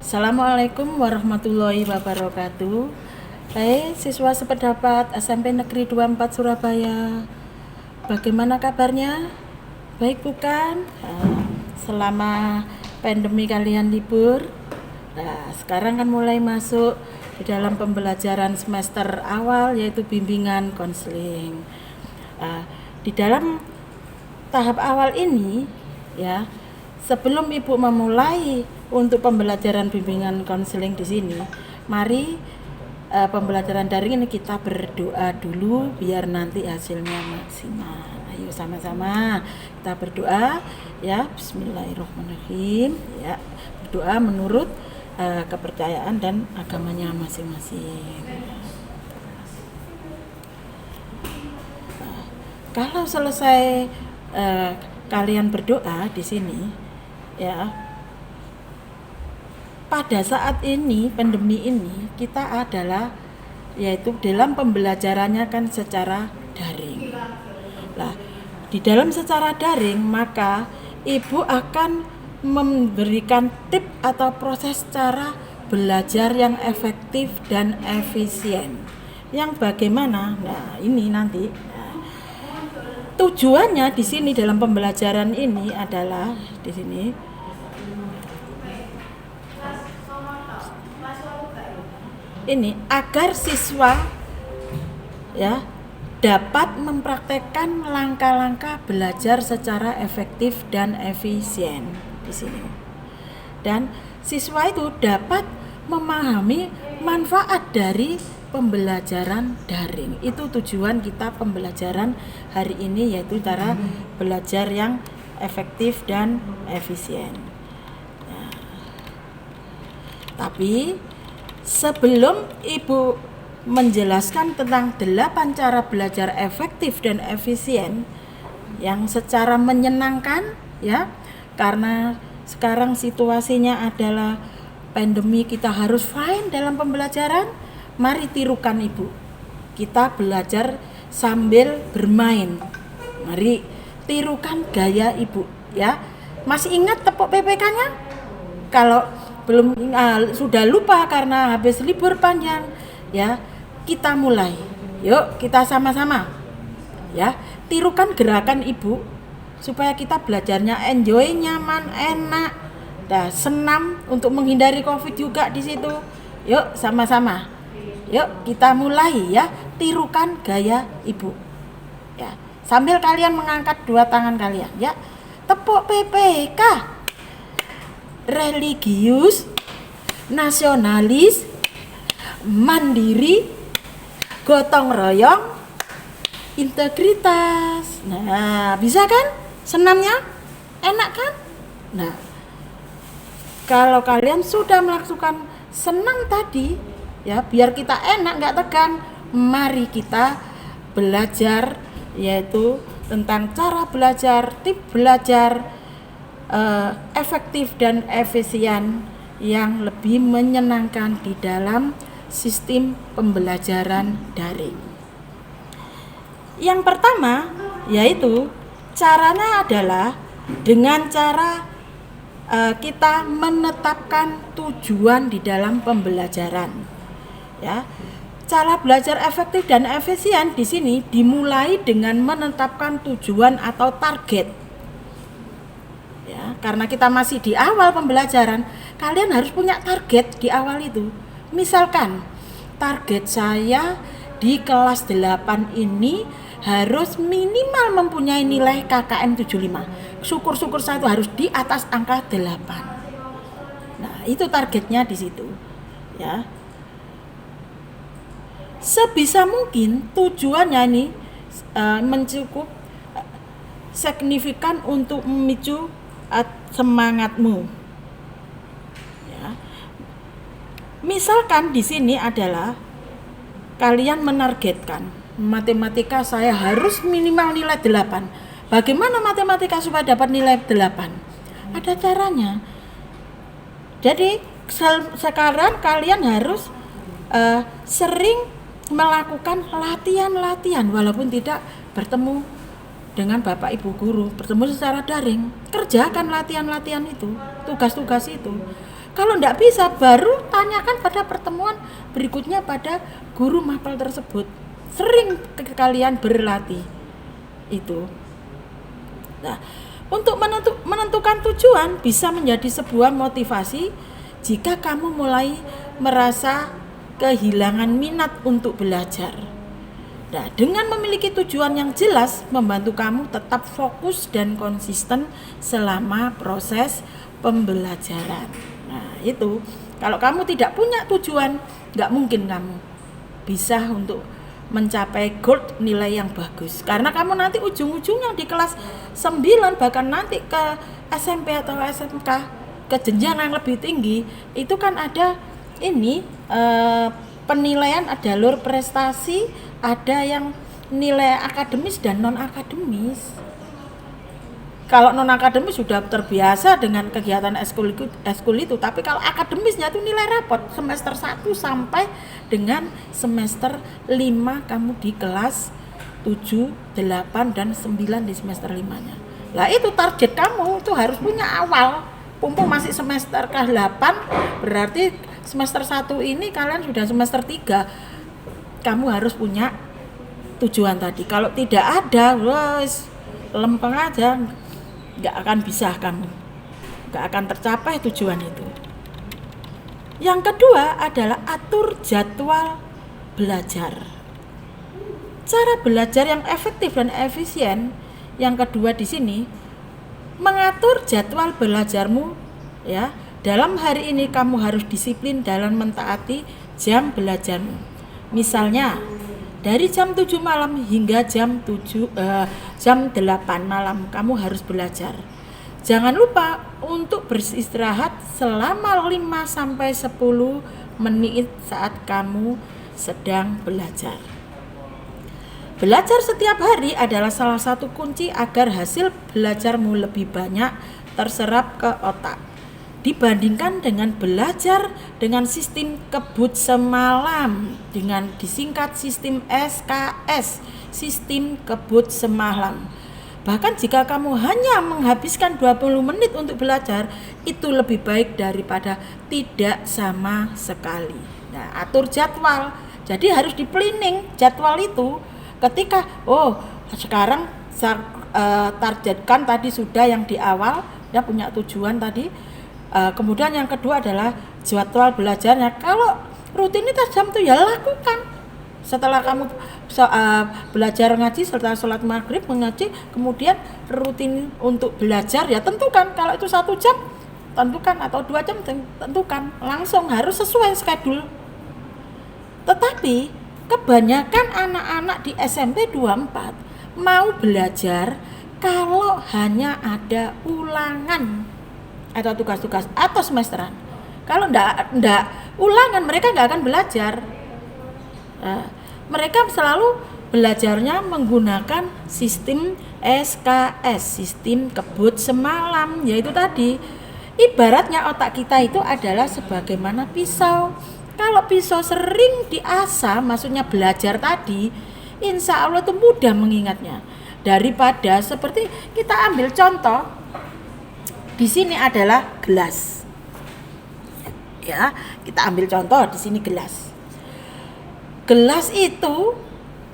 Assalamualaikum warahmatullahi wabarakatuh. Hai siswa sependapat SMP Negeri 24 Surabaya. Bagaimana kabarnya? Baik bukan? Selama pandemi kalian libur. Nah, sekarang kan mulai masuk di dalam pembelajaran semester awal yaitu bimbingan konseling. Di dalam tahap awal ini ya, sebelum Ibu memulai untuk pembelajaran bimbingan konseling di sini, mari pembelajaran daring ini kita berdoa dulu biar nanti hasilnya maksimal. Ayo sama-sama kita berdoa ya. Bismillahirrahmanirrahim ya. Berdoa menurut kepercayaan dan agamanya masing-masing. Kalau selesai kalian berdoa di sini ya, pada saat ini pandemi ini kita adalah yaitu dalam pembelajarannya kan secara daring. Nah, di dalam secara daring maka Ibu akan memberikan tip atau proses cara belajar yang efektif dan efisien. Yang bagaimana? Nah, ini nanti tujuannya di sini dalam pembelajaran ini adalah di sini ini agar siswa ya dapat mempraktekkan langkah-langkah belajar secara efektif dan efisien di sini. Dan siswa itu dapat memahami manfaat dari pembelajaran daring. Itu tujuan kita pembelajaran hari ini, yaitu cara belajar yang efektif dan efisien. Nah, tapi sebelum Ibu menjelaskan tentang 8 cara belajar efektif dan efisien yang secara menyenangkan ya, karena sekarang situasinya adalah pandemi, kita harus fine dalam pembelajaran. Mari tirukan Ibu. Kita belajar sambil bermain. Mari tirukan gaya Ibu ya. Masih ingat tepuk PPK-nya? Kalau belum sudah lupa karena habis libur panjang ya, kita mulai. Yuk kita sama-sama ya, tirukan gerakan Ibu supaya kita belajarnya enjoy, nyaman, enak, senam untuk menghindari Covid juga di situ. Yuk sama-sama. Yuk kita mulai ya, tirukan gaya Ibu ya. Sambil kalian mengangkat 2 tangan kalian ya. Tepuk PPK. Religius, nasionalis, mandiri, gotong royong, integritas. Nah, bisa kan senamnya? Enak kan? Nah, kalau kalian sudah melakukan senam tadi ya, biar kita enak gak tegang, mari kita belajar yaitu tentang cara belajar, tip belajar efektif dan efisien yang lebih menyenangkan di dalam sistem pembelajaran daring. Yang pertama yaitu caranya adalah dengan cara kita menetapkan tujuan di dalam pembelajaran. Ya, cara belajar efektif dan efisien di sini dimulai dengan menetapkan tujuan atau target. Ya, karena kita masih di awal pembelajaran, kalian harus punya target di awal itu. Misalkan target saya di kelas 8 ini harus minimal mempunyai nilai KKM 75. Syukur-syukur saya itu harus di atas angka 8. Nah, itu targetnya di situ. Ya. Sebisa mungkin tujuannya ini mencukup signifikan untuk memicu semangatmu. Ya. Misalkan di sini adalah kalian menargetkan matematika saya harus minimal nilai 8. Bagaimana matematika supaya dapat nilai 8? Ada caranya. Jadi sekarang kalian harus sering melakukan latihan-latihan walaupun tidak bertemu dengan Bapak Ibu guru, bertemu secara daring. Kerjakan latihan-latihan itu, tugas-tugas itu. Kalau tidak bisa, baru tanyakan pada pertemuan berikutnya pada guru mapel tersebut. Sering kalian berlatih itu. Nah, untuk menentukan tujuan bisa menjadi sebuah motivasi jika kamu mulai merasa kehilangan minat untuk belajar. Nah, dengan memiliki tujuan yang jelas membantu kamu tetap fokus dan konsisten selama proses pembelajaran. Nah, itu kalau kamu tidak punya tujuan, nggak mungkin kamu bisa untuk mencapai goal nilai yang bagus. Karena kamu nanti ujung-ujungnya di kelas 9, bahkan nanti ke SMP atau SMK, ke jenjang yang lebih tinggi, itu kan ada ini penilaian, ada jalur prestasi, ada yang nilai akademis dan non akademis. Kalau non akademis sudah terbiasa dengan kegiatan eskul itu, tapi kalau akademisnya itu nilai rapot semester 1 sampai dengan semester 5 kamu di kelas 7, 8 dan 9 di semester 5-nya. Lah itu target kamu itu harus punya awal. Mumpung masih semester ke-8, berarti semester 1 ini kalian sudah semester 3. Kamu harus punya tujuan tadi. Kalau tidak ada, wes lempeng aja. Nggak akan bisa kamu, nggak akan tercapai tujuan itu. Yang kedua adalah atur jadwal belajar. Cara belajar yang efektif dan efisien yang kedua di sini, mengatur jadwal belajarmu ya. Dalam hari ini kamu harus disiplin dalam mentaati jam belajarmu. Misalnya dari jam 7 malam hingga jam 8 malam kamu harus belajar. Jangan lupa untuk beristirahat selama 5-10 menit saat kamu sedang belajar. Belajar setiap hari adalah salah satu kunci agar hasil belajarmu lebih banyak terserap ke otak dibandingkan dengan belajar dengan sistem kebut semalam, dengan disingkat sistem SKS, sistem kebut semalam. Bahkan jika kamu hanya menghabiskan 20 menit untuk belajar, itu lebih baik daripada tidak sama sekali. Nah, atur jadwal. Jadi harus di-planning jadwal itu. Ketika sekarang targetkan tadi sudah yang di awal, ya punya tujuan tadi. Kemudian yang kedua adalah jadwal belajarnya. Kalau rutinitas jam itu ya lakukan. Setelah kamu belajar ngaji, setelah sholat maghrib mengaji, kemudian rutin untuk belajar ya tentukan. Kalau itu 1 jam tentukan, atau 2 jam tentukan. Langsung harus sesuai schedule. Tetapi kebanyakan anak-anak di SMP 24 mau belajar kalau hanya ada ulangan atau tugas-tugas atau semesteran. Kalau enggak ulangan, mereka enggak akan belajar. Mereka selalu belajarnya menggunakan sistem SKS, sistem kebut semalam, yaitu tadi ibaratnya otak kita itu adalah sebagaimana pisau. Kalau pisau sering diasah, maksudnya belajar tadi, insya Allah itu mudah mengingatnya. Daripada seperti kita ambil contoh, di sini adalah gelas. Ya, kita ambil contoh di sini gelas. Gelas itu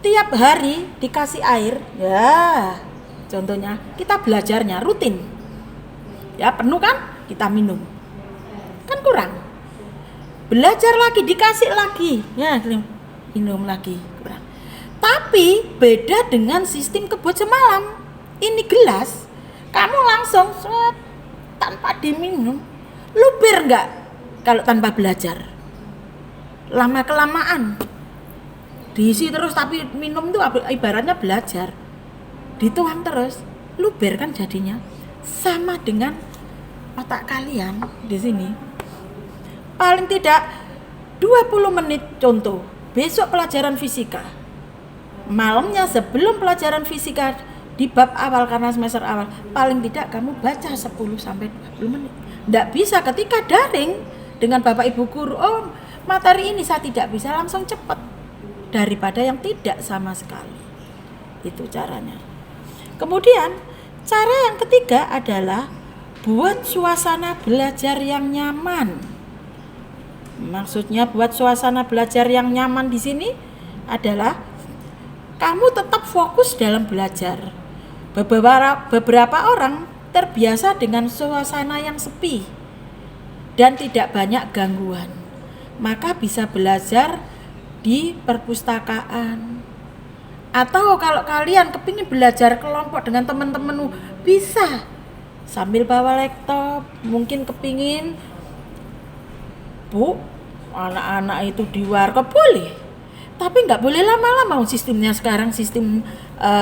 tiap hari dikasih air, ya. Contohnya, kita belajarnya rutin. Ya, penuh kan? Kita minum. Kan kurang. Belajar lagi, dikasih lagi. Ya, minum lagi, kurang. Tapi beda dengan sistem kebut semalam. Ini gelas, kamu langsung tanpa diminum, luber enggak kalau tanpa belajar? Lama kelamaan diisi terus, tapi minum itu ibaratnya belajar, dituang terus, luber kan jadinya. Sama dengan otak kalian di sini. Paling tidak 20 menit contoh. Besok pelajaran fisika. Malamnya sebelum pelajaran fisika di bab awal, karena semester awal, paling tidak kamu baca 10-20 menit. Tidak bisa ketika daring dengan Bapak Ibu guru, materi ini saya tidak bisa, langsung cepat daripada yang tidak sama sekali. Itu caranya. Kemudian cara yang ketiga adalah buat suasana belajar yang nyaman. Maksudnya buat suasana belajar yang nyaman di sini adalah kamu tetap fokus dalam belajar. Beberapa orang terbiasa dengan suasana yang sepi dan tidak banyak gangguan. Maka bisa belajar di perpustakaan. Atau kalau kalian kepingin belajar kelompok dengan teman-temanmu, bisa sambil bawa laptop. Mungkin kepingin, Bu, anak-anak itu di warkop boleh, tapi nggak boleh lama-lama. Sistemnya sekarang sistem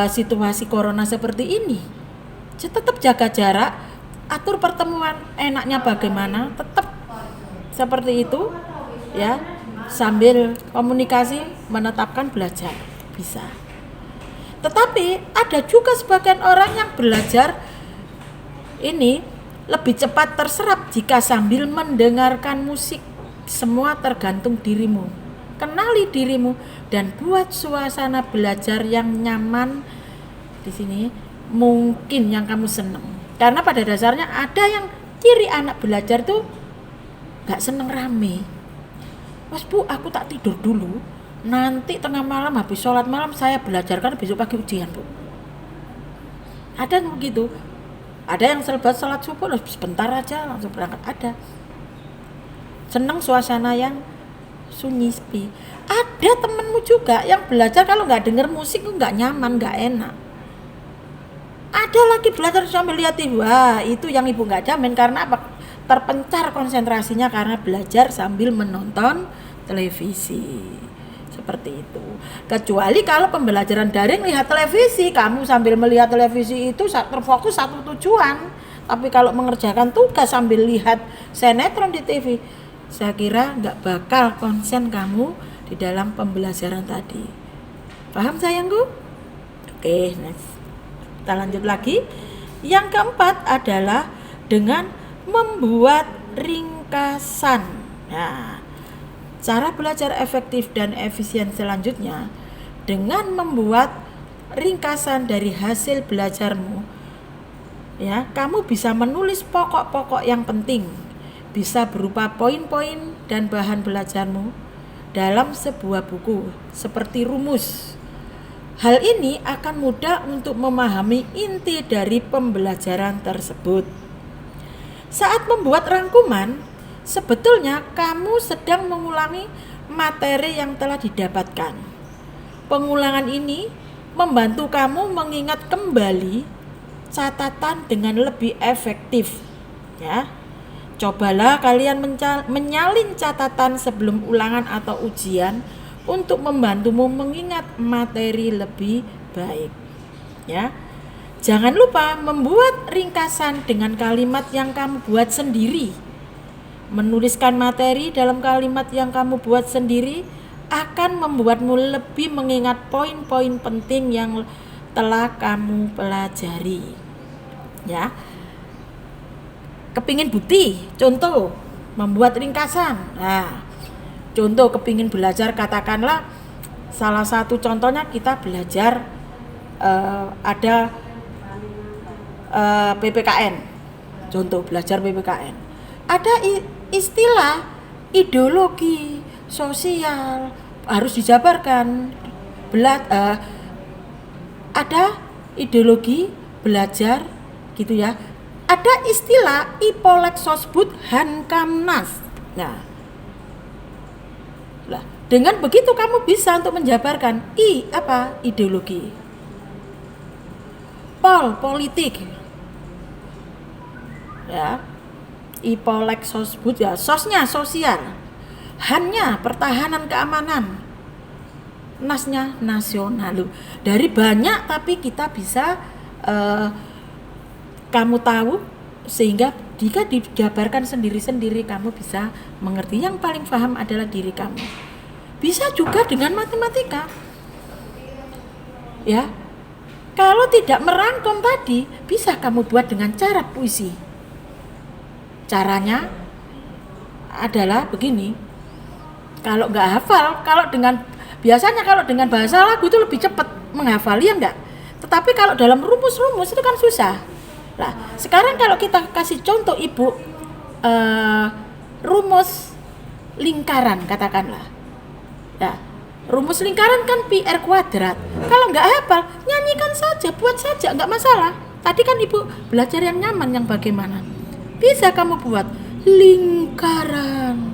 situasi corona seperti ini, tetap jaga jarak, atur pertemuan enaknya bagaimana, tetap seperti itu ya, sambil komunikasi menetapkan belajar bisa. Tetapi ada juga sebagian orang yang belajar ini lebih cepat terserap jika sambil mendengarkan musik. Semua tergantung dirimu. Kenali dirimu dan buat suasana belajar yang nyaman di sini, mungkin yang kamu senang. Karena pada dasarnya ada yang ciri anak belajar tuh gak seneng rame. Mas Bu, aku tak tidur dulu, nanti tengah malam habis sholat malam saya belajar karena besok pagi ujian, Bu. Ada yang begitu. Ada yang selepas sholat subuh sebentar aja langsung berangkat. Ada seneng suasana yang sunyi sepi. Ada temenmu juga yang belajar kalau nggak denger musik nggak nyaman, nggak enak. Ada lagi belajar sambil liatin, wah itu yang ibu nggak jamin. Karena apa? Terpencar konsentrasinya karena belajar sambil menonton televisi. Seperti itu. Kecuali kalau pembelajaran daring lihat televisi, kamu sambil melihat televisi itu terfokus satu tujuan. Tapi kalau mengerjakan tugas sambil lihat sinetron di TV, saya kira nggak bakal konsen kamu di dalam pembelajaran tadi. Paham sayangku? Oke, next. Kita lanjut lagi. Yang keempat adalah dengan membuat ringkasan. Nah, cara belajar efektif dan efisien selanjutnya dengan membuat ringkasan dari hasil belajarmu. Ya, kamu bisa menulis pokok-pokok yang penting, bisa berupa poin-poin dan bahan belajarmu dalam sebuah buku seperti rumus. Hal ini akan mudah untuk memahami inti dari pembelajaran tersebut. Saat membuat rangkuman, sebetulnya kamu sedang mengulangi materi yang telah didapatkan. Pengulangan ini membantu kamu mengingat kembali catatan dengan lebih efektif. Ya, cobalah kalian menyalin catatan sebelum ulangan atau ujian untuk membantumu mengingat materi lebih baik. Ya, jangan lupa membuat ringkasan dengan kalimat yang kamu buat sendiri. Menuliskan materi dalam kalimat yang kamu buat sendiri akan membuatmu lebih mengingat poin-poin penting yang telah kamu pelajari. Ya. Kepingin bukti, contoh membuat ringkasan. Nah, contoh kepingin belajar, katakanlah salah satu contohnya kita belajar ada PPKN. Contoh belajar PPKN. Ada istilah ideologi sosial harus dijabarkan. Ada ideologi belajar gitu ya. Ada istilah Ipolexosbud Hankamnas. Nah, dengan begitu kamu bisa untuk menjabarkan ideologi, politik, ya, Ipolexosbud ya, sosnya sosial, hannya pertahanan keamanan, nasnya nasional. Dari banyak tapi kita bisa kamu tahu, sehingga jika dijabarkan sendiri-sendiri kamu bisa mengerti. Yang paling paham adalah diri kamu. Bisa juga dengan matematika. Ya. Kalau tidak merangkum tadi, bisa kamu buat dengan cara puisi. Caranya adalah begini. Kalau nggak hafal, biasanya kalau dengan bahasa lagu itu lebih cepat menghafal, ya enggak? Tetapi kalau dalam rumus-rumus itu kan susah. Nah, sekarang kalau kita kasih contoh Ibu, rumus lingkaran katakanlah. Ya, rumus lingkaran kan pi r kuadrat. Kalau nggak hafal, nyanyikan saja, buat saja, nggak masalah. Tadi kan ibu belajar yang nyaman, yang bagaimana? Bisa kamu buat lingkaran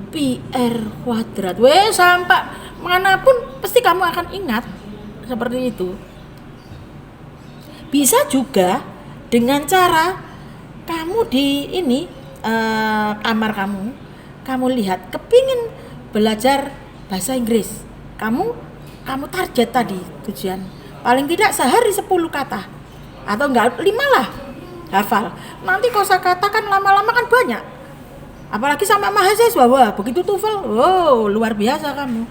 pi r kuadrat. Sampai manapun pasti kamu akan ingat seperti itu. Bisa juga dengan cara kamu di ini kamar kamu lihat kepingin belajar bahasa Inggris, kamu target tadi tujuan paling tidak sehari 10 kata atau enggak 5 lah hafal. Nanti kosakata kan lama-lama kan banyak, apalagi sama mahasiswa. Wah, begitu TOEFL, wow, luar biasa. Kamu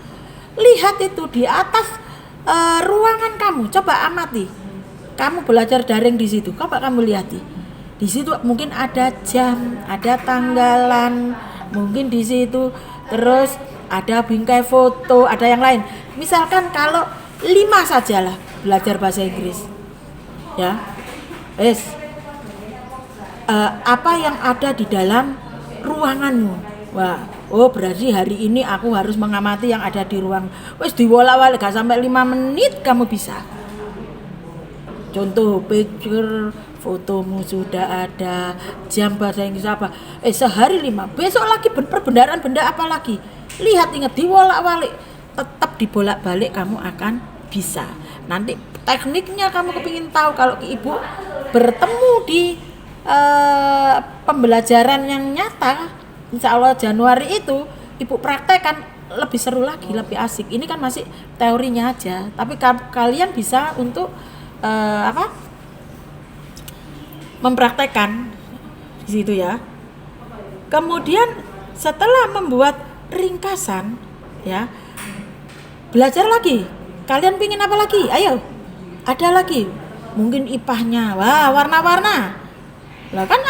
lihat itu di atas ruangan kamu, coba amati. Kamu belajar daring di situ, coba kamu lihat di situ mungkin ada jam, ada tanggalan, mungkin di situ terus ada bingkai foto, ada yang lain. Misalkan kalau 5 sajalah belajar bahasa Inggris, ya, apa yang ada di dalam ruanganmu. Wah, berarti hari ini aku harus mengamati yang ada di ruang. Diwolak-walik gak sampai 5 menit kamu bisa. Contoh picture, fotomu sudah ada, jam bahasa Inggris apa, sehari 5, besok lagi perbendaharaan benda apa lagi, lihat, ingat, dibolak-balik, tetap dibolak-balik kamu akan bisa. Nanti tekniknya kamu kepingin tahu, kalau ibu bertemu di pembelajaran yang nyata, insya Allah Januari itu ibu praktekkan, lebih seru lagi, lebih asik. Ini kan masih teorinya aja, tapi kalian bisa untuk mempraktekkan di situ ya. Kemudian setelah membuat ringkasan, ya, belajar lagi. Kalian pingin apa lagi? Ayo, ada lagi. Mungkin ipahnya, warna-warna. Lah kan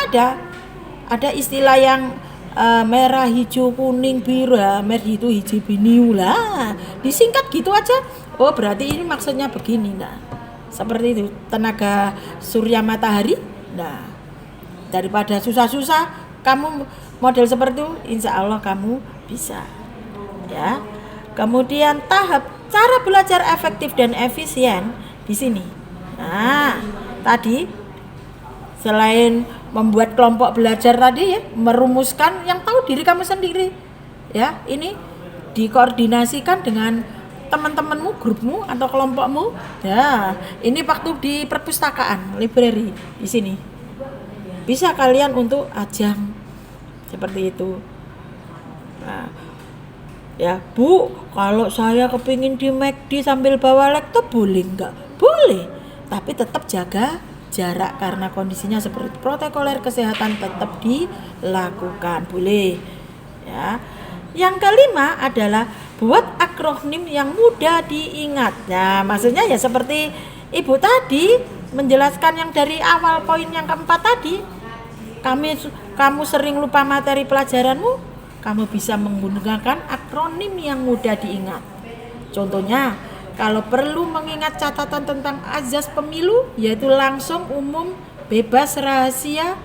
ada istilah yang merah, hijau, kuning, biru, merah, hijau, biru lah. Disingkat gitu aja. Oh, berarti ini maksudnya begini. Nah, seperti itu, tenaga surya matahari. Nah, daripada susah-susah kamu model seperti itu, insya Allah kamu bisa, ya. Kemudian tahap cara belajar efektif dan efisien di sini. Nah, tadi selain membuat kelompok belajar tadi, ya, merumuskan yang tahu diri kamu sendiri, ya. Ini dikoordinasikan dengan teman-temanmu, grupmu atau kelompokmu. Ya, ini waktu di perpustakaan, library di sini. Bisa kalian untuk ajang seperti itu. Nah, ya, Bu, kalau saya kepingin di McD sambil bawa laptop boleh enggak? Boleh, tapi tetap jaga jarak karena kondisinya seperti protokoler kesehatan tetap dilakukan. Boleh. Ya. Yang kelima adalah buat akronim yang mudah diingat. Nah, maksudnya ya seperti ibu tadi menjelaskan yang dari awal, poin yang keempat tadi. Kamu sering lupa materi pelajaranmu, kamu bisa menggunakan akronim yang mudah diingat. Contohnya, kalau perlu mengingat catatan tentang azas pemilu, yaitu langsung, umum, bebas, rahasia,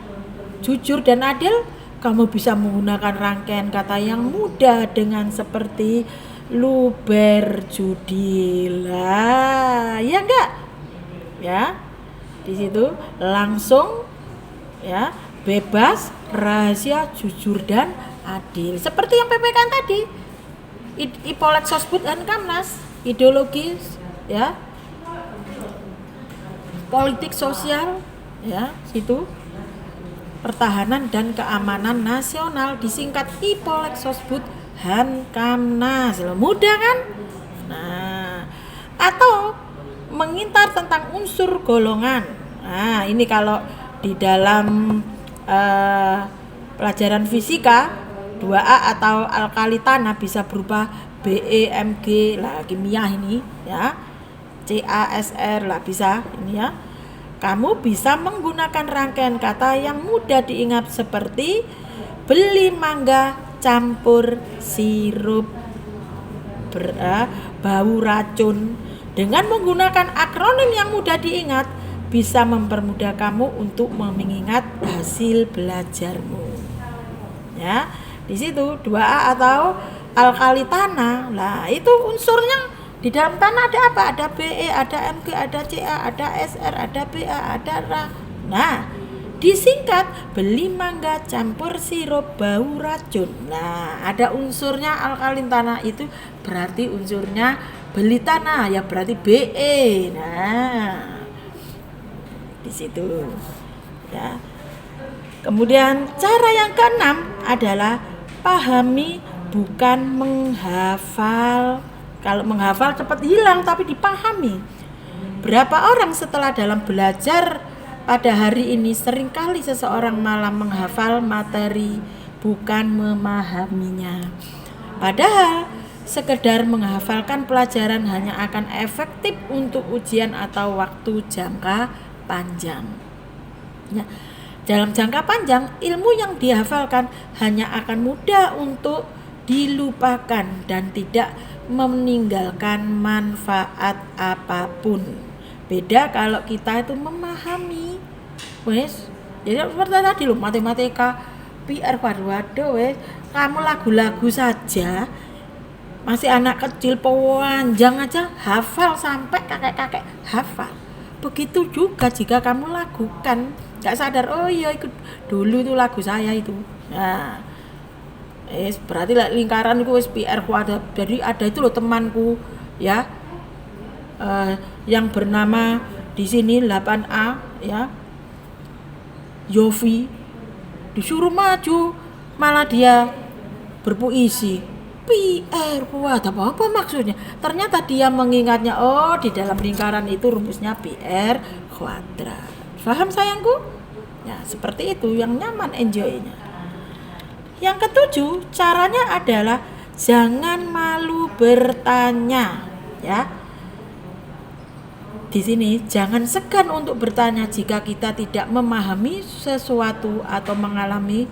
jujur, dan adil, kamu bisa menggunakan rangkaian kata yang mudah dengan seperti luber, judi lah, ya enggak? Ya, di situ langsung, ya, bebas, rahasia, jujur, dan adil. Seperti yang PPK tadi, Ipolek Sosbud dan Kamnas, ideologis, ya, politik sosial, ya, situ. Pertahanan dan keamanan nasional, disingkat Ipolek Sosbud Kamnas. Mudah kan? Nah, atau mengintar tentang unsur golongan. Nah, ini kalau di dalam pelajaran fisika 2A atau alkali tanah bisa berupa BeMg lah, kimia ini, ya, CaSr lah, bisa ini, ya. Kamu bisa menggunakan rangkaian kata yang mudah diingat seperti beli mangga campur sirup bau racun. Dengan menggunakan akronim yang mudah diingat bisa mempermudah kamu untuk mengingat hasil belajarmu. Ya, Di situ 2A atau alkali tanah. Nah, itu unsurnya di dalam tanah ada apa? Ada Be, ada Mg, ada Ca, ada Sr, ada Ba, ada Ra. Nah, disingkat beli mangga campur sirup bau racun. Nah, ada unsurnya alkalin tanah itu berarti unsurnya beli tanah ya berarti Be. Nah, di situ ya. Kemudian cara yang keenam adalah pahami bukan menghafal. Kalau menghafal cepat hilang tapi dipahami. Berapa orang setelah dalam belajar pada hari ini seringkali seseorang malah menghafal materi bukan memahaminya. Padahal sekedar menghafalkan pelajaran hanya akan efektif untuk ujian atau waktu jangka panjang. Ya, dalam jangka panjang, ilmu yang dihafalkan hanya akan mudah untuk dilupakan dan tidak meninggalkan manfaat apapun. Beda kalau kita itu memahami. Wes, jadi seperti tadi loh, matematika PR waduh wes, kamu lagu-lagu saja masih anak kecil panjang aja hafal sampai kakek-kakek hafal. Begitu juga jika kamu lakukan, gak sadar, oh iya ikut dulu itu lagu saya itu. Nah, berarti lingkaran itu wis PR ada. Jadi ada itu loh temanku ya, yang bernama di sini 8A ya, Yofi, disuruh maju malah dia berpuisi PR kuadrat. Apa maksudnya? Ternyata dia mengingatnya, oh di dalam lingkaran itu rumusnya PR kuadrat. Paham sayangku? Ya seperti itu yang nyaman, enjoy-nya. Yang ketujuh, caranya adalah jangan malu bertanya, ya. Di sini jangan segan untuk bertanya jika kita tidak memahami sesuatu atau mengalami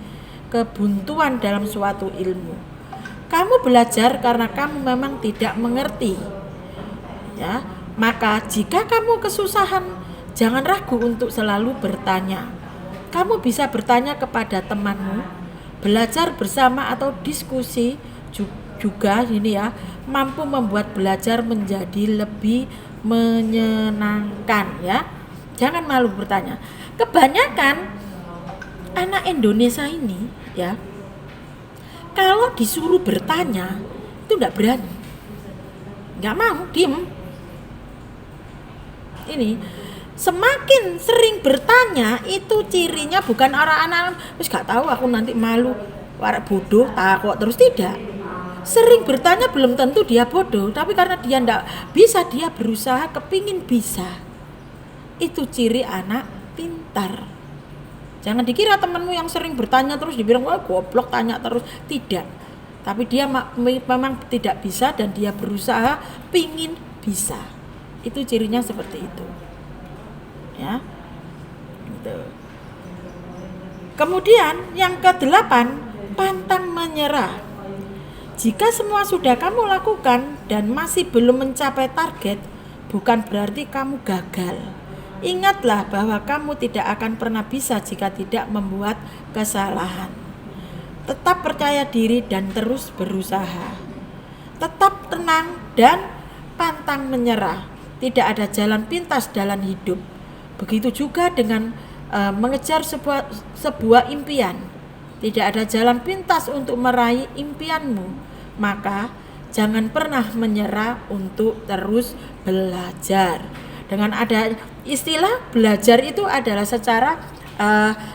kebuntuan dalam suatu ilmu. Kamu belajar karena kamu memang tidak mengerti. Ya, maka jika kamu kesusahan, jangan ragu untuk selalu bertanya. Kamu bisa bertanya kepada temanmu. Belajar bersama atau diskusi juga ini ya, mampu membuat belajar menjadi lebih menyenangkan ya. Jangan malu bertanya. Kebanyakan anak Indonesia ini ya, kalau disuruh bertanya itu enggak berani. Enggak mau, diem. Ini semakin sering bertanya itu cirinya bukan orang-orang wis gak tahu aku nanti malu warak bodoh takut terus, tidak. Sering bertanya belum tentu dia bodoh, tapi karena dia ndak bisa dia berusaha kepingin bisa. Itu ciri anak pintar. Jangan dikira temanmu yang sering bertanya terus dibilang wah goblok tanya terus, tidak. Tapi dia memang tidak bisa dan dia berusaha pingin bisa. Itu cirinya seperti itu. Ya, gitu. Kemudian yang ke-8, pantang menyerah. Jika semua sudah kamu lakukan dan masih belum mencapai target, bukan berarti kamu gagal. Ingatlah bahwa kamu tidak akan pernah bisa jika tidak membuat kesalahan. Tetap percaya diri dan terus berusaha. Tetap tenang dan pantang menyerah. Tidak ada jalan pintas dalam hidup. Begitu juga dengan mengejar sebuah impian. Tidak ada jalan pintas untuk meraih impianmu. Maka jangan pernah menyerah untuk terus belajar. Dengan ada istilah belajar itu adalah secara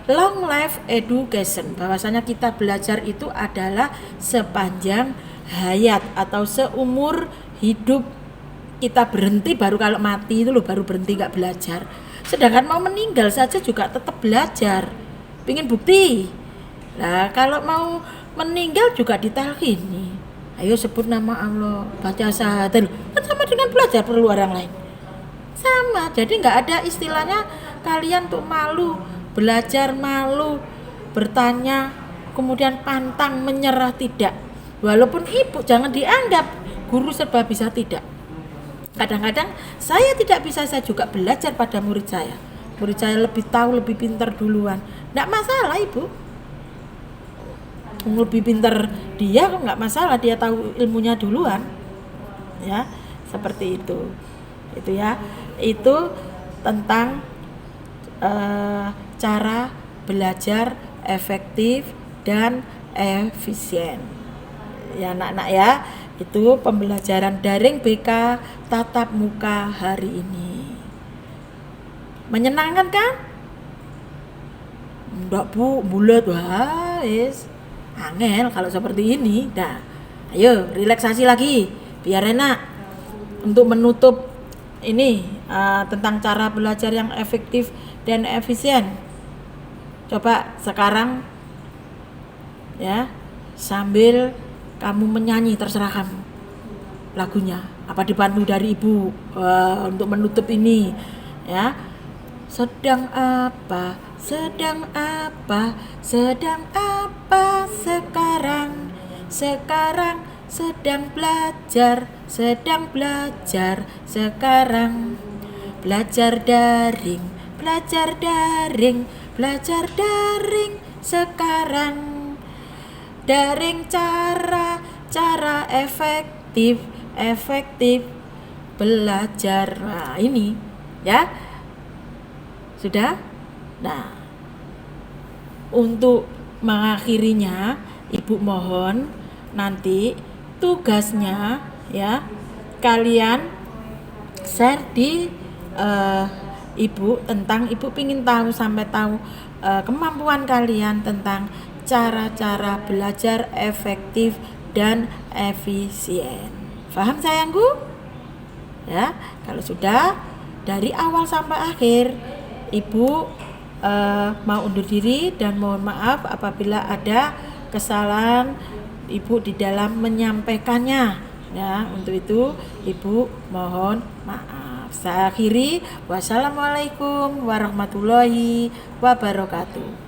long life education. Bahwasanya kita belajar itu adalah sepanjang hayat atau seumur hidup. Kita berhenti baru kalau mati itu loh baru berhenti gak belajar. Sedangkan mau meninggal saja juga tetap belajar. Pingin bukti. Nah, kalau mau meninggal juga ditalkini. Ayo sebut nama Allah, baca syahadat. Kan sama dengan belajar perlu orang lain. Sama. Jadi enggak ada istilahnya kalian tuh malu, belajar malu, bertanya, kemudian pantang menyerah, tidak. Walaupun ibu jangan dianggap guru serba bisa, tidak. Kadang-kadang saya tidak bisa, saya juga belajar pada murid saya. Murid saya lebih tahu, lebih pintar duluan. Tidak masalah ibu. lebih pinter dia kok nggak masalah, dia tahu ilmunya duluan, ya seperti itu ya. Itu tentang cara belajar efektif dan efisien ya anak-anak ya. Itu pembelajaran daring BK tatap muka hari ini. Menyenangkan kan? Enggak Bu, bulat. Wah angel kalau seperti ini. Dah, ayo relaksasi lagi biar enak. Untuk menutup ini tentang cara belajar yang efektif dan efisien, coba sekarang ya sambil kamu menyanyi, terserah kamu lagunya apa, dipandu dari ibu untuk menutup ini ya. Sedang apa sekarang, sedang belajar sekarang, belajar daring sekarang, daring cara efektif belajar. Nah ini ya sudah. Nah untuk mengakhirinya, ibu mohon nanti tugasnya ya kalian share di ibu, tentang ibu pingin tahu sampai tahu kemampuan kalian tentang cara-cara belajar efektif dan efisien. Paham sayangku? Ya, kalau sudah dari awal sampai akhir, ibu mau undur diri dan mohon maaf apabila ada kesalahan ibu di dalam menyampaikannya ya. Untuk itu ibu mohon maaf. Saya akhiri, wassalamualaikum warahmatullahi wabarakatuh.